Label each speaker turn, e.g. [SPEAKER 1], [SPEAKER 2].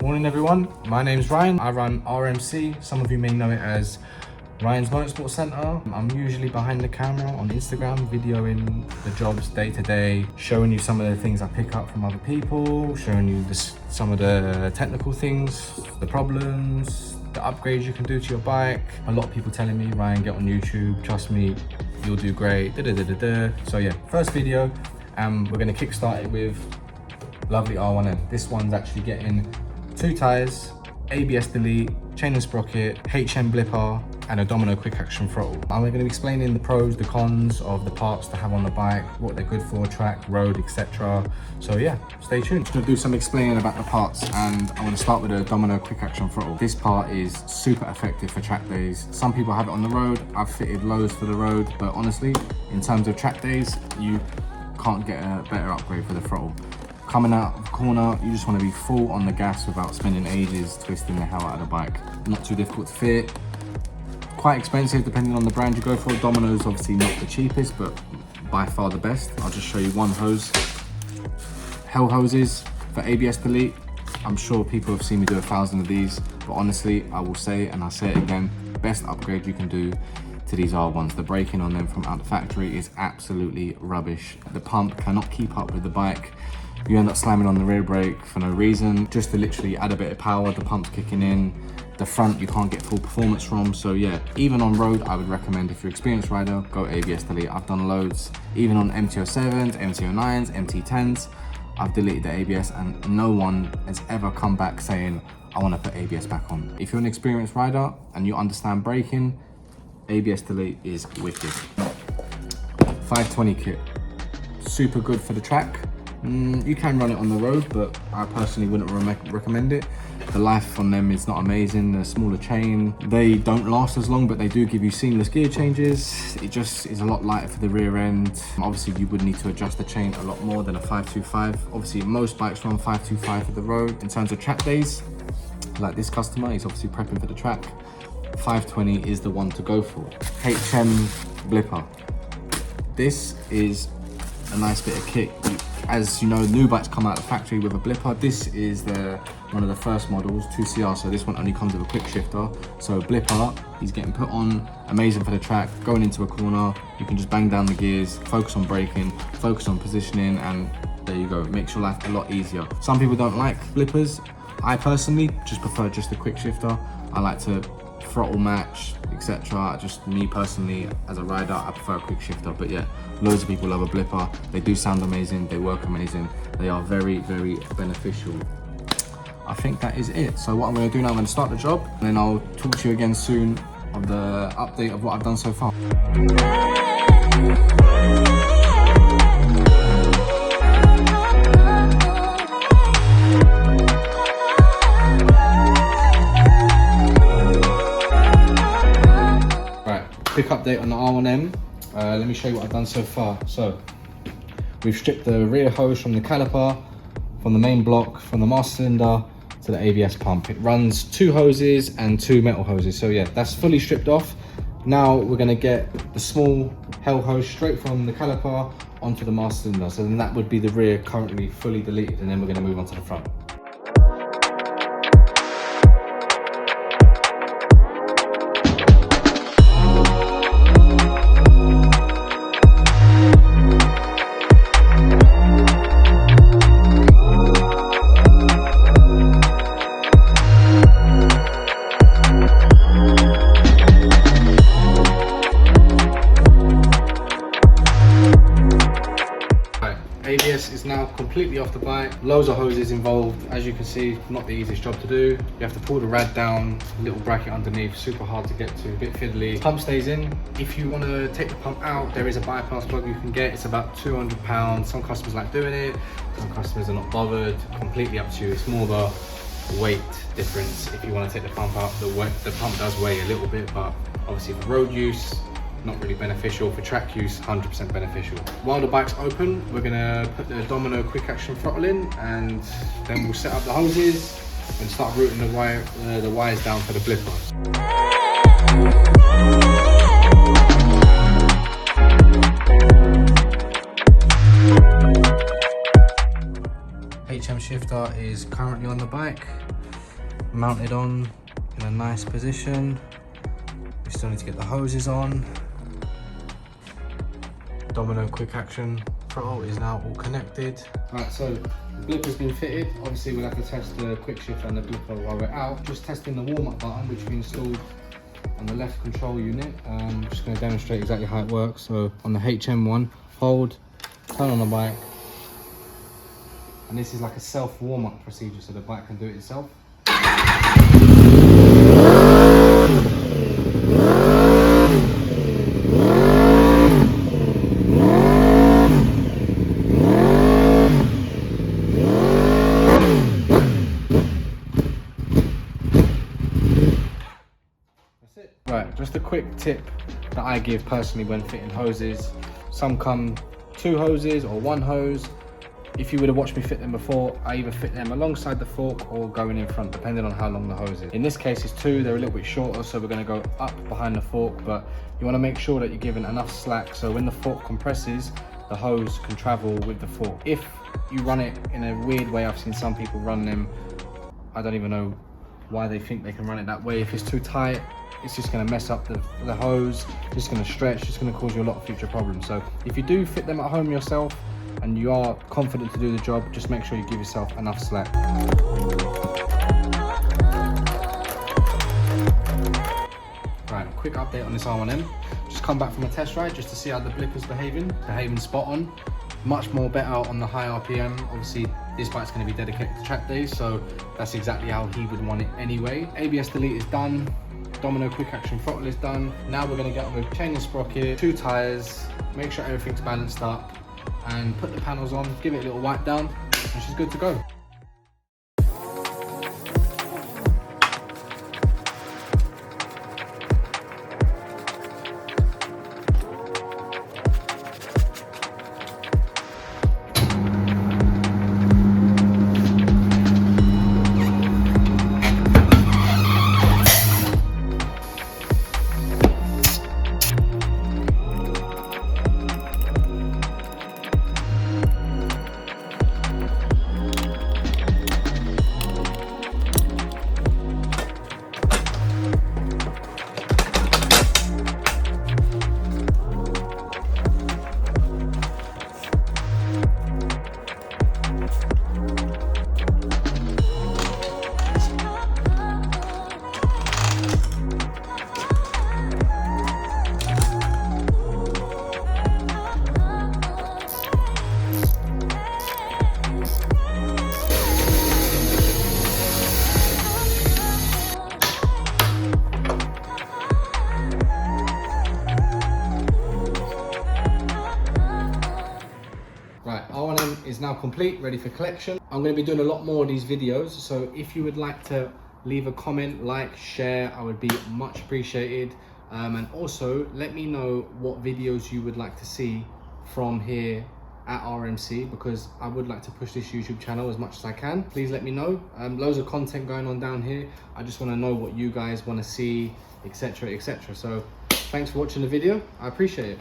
[SPEAKER 1] Morning everyone, my name's Ryan. I run RMC. Some of you may know it as Ryan's Motorsport Centre. I'm usually behind the camera on Instagram, videoing the jobs day to day, showing you some of the things I pick up from other people, showing you some of the technical things, the problems, the upgrades you can do to your bike. A lot of people telling me, Ryan, get on YouTube, trust me, you'll do great, So yeah, first video, we're gonna kickstart it with lovely R1M. This one's actually getting 2 tyres, ABS delete, chain and sprocket, HM blipper, and a Domino quick action throttle. I'm going to be explaining the pros, the cons of the parts to have on the bike, what they're good for, track, road, etc. So yeah, stay tuned. I'm going to do some explaining about the parts, and I'm going to start with a Domino quick action throttle. This part is super effective for track days. Some people have it on the road. I've fitted loads for the road, but honestly, in terms of track days, you can't get a better upgrade for the throttle. Coming out of the corner, you just want to be full on the gas without spending ages twisting the hell out of the bike. Not too difficult to fit. Quite expensive depending on the brand you go for. Domino's obviously not the cheapest, but by far the best. I'll just show you one hose. Hell hoses for ABS delete. I'm sure people have seen me do 1,000 of these, but honestly, I will say, and I'll say it again, best upgrade you can do to these R1s. The braking on them from out the factory is absolutely rubbish. The pump cannot keep up with the bike. You end up slamming on the rear brake for no reason, just to literally add a bit of power. The pump's kicking in. The front you can't get full performance from. So yeah, even on road, I would recommend, if you're an experienced rider, go ABS delete. I've done loads, even on MT-07s, MT-09s, MT-10s. I've deleted the ABS and no one has ever come back saying, I want to put ABS back on. If you're an experienced rider and you understand braking, ABS delete is wicked. 520 kit, super good for the track. You can run it on the road, but I personally wouldn't recommend it. The life on them is not amazing. The smaller chain, they don't last as long, but they do give you seamless gear changes. It just is a lot lighter for the rear end. Obviously, you would need to adjust the chain a lot more than a 525. Obviously, most bikes run 525 for the road. In terms of track days, like this customer, he's obviously prepping for the track. 520 is the one to go for. HM blipper. This is a nice bit of kit. As you know, new bikes come out of the factory with a blipper. This is one of the first models, 2CR, so this one only comes with a quick shifter. So blipper, he's getting put on, amazing for the track. Going into a corner, you can just bang down the gears, focus on braking, focus on positioning, and there you go. It makes your life a lot easier. Some people don't like blippers. I personally just prefer just a quick shifter. I like to throttle match, etc. Just me personally, as a rider, I prefer a quick shifter. But yeah, loads of people love a blipper. They do sound amazing, they work amazing, they are very, very beneficial. I think that is it. So what I'm going to do now, I'm going to start the job, and then I'll talk to you again soon of the update of what I've done so far. Quick update on the R1M. Let me show you what I've done so far. So we've stripped the rear hose from the caliper, from the main block, from the master cylinder to the ABS pump. It runs 2 hoses and 2 metal hoses. So yeah, that's fully stripped off. Now we're gonna get the small hell hose straight from the caliper onto the master cylinder. So then that would be the rear currently fully deleted, and then we're gonna move on to the front. ABS is now completely off the bike. Loads of hoses involved. As you can see, not the easiest job to do. You have to pull the rad down, little bracket underneath, super hard to get to, a bit fiddly. Pump stays in. If you want to take the pump out, there is a bypass plug you can get. It's about £200. Some customers like doing it, some customers are not bothered. Completely up to you. It's more the weight difference. If you want to take the pump out, the pump does weigh a little bit, but obviously for road use, not really beneficial. For track use, 100% beneficial. While the bike's open, we're gonna put the Domino quick action throttle in, and then we'll set up the hoses and start routing the wires down for the blipper. HM shifter is currently on the bike, mounted on in a nice position. We still need to get the hoses on. Domino quick action throttle is now all connected. Right, so the blipper's been fitted. Obviously we'll have to test the quick shift and the blipper while we're out. Just testing the warm-up button, which we installed on the left control unit. I'm just going to demonstrate exactly how it works. So on the HM one, hold, turn on the bike, and this is like a self warm-up procedure, so the bike can do it itself. Right, just a quick tip that I give personally when fitting hoses. Some come 2 hoses or 1 hose. If you would have watched me fit them before, I either fit them alongside the fork or going in front, depending on how long the hose is. In this case it's 2, they're a little bit shorter, so we're going to go up behind the fork, but you want to make sure that you're giving enough slack so when the fork compresses, the hose can travel with the fork. If you run it in a weird way, I've seen some people run them, I don't even know why they think they can run it that way. If it's too tight, it's just going to mess up the hose, it's going to stretch, it's going to cause you a lot of future problems. So if you do fit them at home yourself and you are confident to do the job, just make sure you give yourself enough slack. Right, a quick update on this R1M. Just come back from a test ride just to see how the blipper's behaving spot on. Much more better on the high RPM. Obviously this bike's going to be dedicated to track days, so that's exactly how he would want it anyway. ABS delete is done. Domino quick action throttle is done. Now we're going to get on with chain and sprocket, 2 tyres, make sure everything's balanced up, and put the panels on, give it a little wipe down, and she's good to go. R1M is now complete, ready for collection. I'm going to be doing a lot more of these videos, so if you would like to leave a comment, like, share, I would be much appreciated. And also let me know what videos you would like to see from here at RMC, because I would like to push this YouTube channel as much as I can. Please let me know. Loads of content going on down here. I just want to know what you guys want to see, etc, etc. So thanks for watching the video, I appreciate it.